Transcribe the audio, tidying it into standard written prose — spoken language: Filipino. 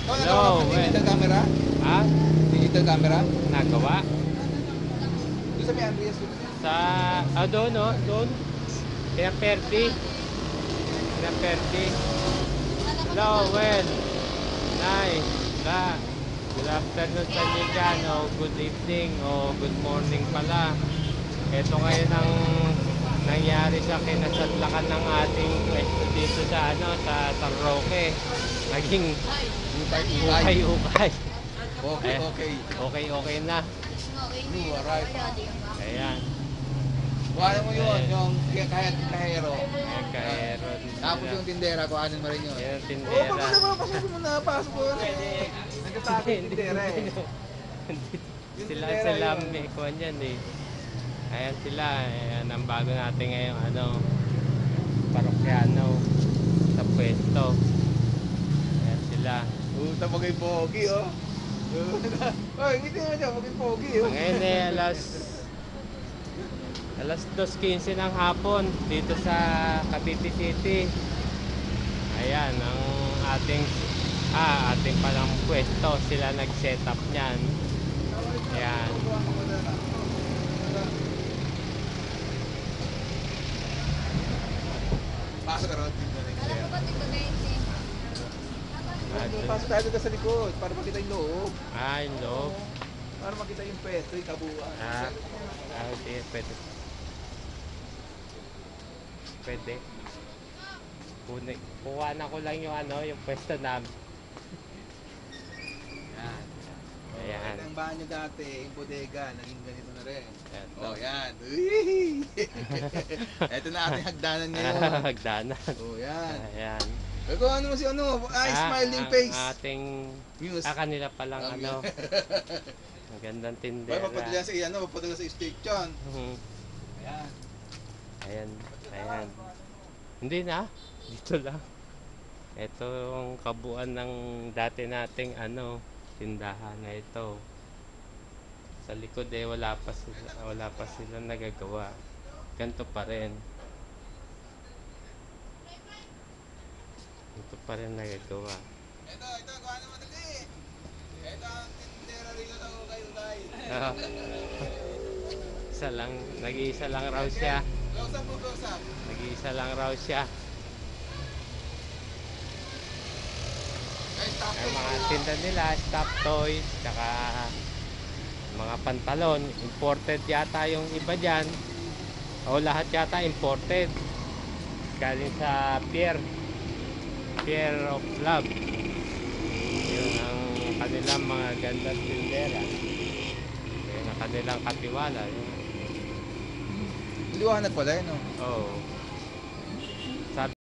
Hello, Digital camera? ha? Digital camera? Nagawa? Doon sa may Andreas. Sa, doon, no? Doon. Kaya Perdi. Kaya Perdi. Hello, well. Nay, la. Good afternoon sa inyo dyan, o good evening, o good morning pala. Ito ngayon ang nangyari sa kinasadlakan ng ating pwesto dito sa, sa San Roque. Naging ukay-ukay. Okay, okay. Okay na. You are right. Ayan. Kuhanin mo yun, yung kahero. Ayan, kahero. Tapos yung tindera, kuhanin mo rin yun. Yan ang Oo, tindera. pasok mo na, pasok mo na. Nagkatago yung tindera eh. Sila may kuhan yan eh. Ayan sila. Ayan ang bago natin ngayon parokyano sa pwesto. Ayan sila. Puta magay pogi oh. Oy, ngiti mo dyan, magay pogi oh. Ngayon alas 2:15 ng hapon dito sa Cavite City. Ayan ang ating palang pwesto, sila nag-set up niyan. Ayan. Pasok ka ron. Pasok tayo doon sa likod para makita yung loob. Yung loob. Para makita yung pwesto, yung kabuuan. Okay, pwede. Kuha ko lang yung yung pwesto namin. Yan. Ayan. Ito yung bahan nyo dati, yung bodega, naging ganito na rin. Yan. Oh, yan. Ito na ating hagdanan ngayon. Hagdanan. Oh, yan. Ayan. Pero ano mo si smiling face. Ating Muse. kanila palang ang gandang tindera. Papadala sa papadala sa station. Ayan. Hindi na. Dito lang. Ito ang kabuuan ng dati nating tindahan na ito. Sa likod wala pa sila nagagawa. Ganito pa rin. Ito pa rin nagagawa. Ito, kuha naman dali. Ito ang tindera rito sa ukay-ukay. Nag-iisa lang raw siya. Kausap mo, kausap. Nag-iisa lang raw siya. Ang mga tinda nila, stop toys, tsaka mga pantalon, imported yata yung iba dyan. O lahat yata imported. Galing sa Pier of Love. Yun ang kanilang mga gandang tindera. Yun ang kanilang katiwala. Liwanag pala yun, no? Oo.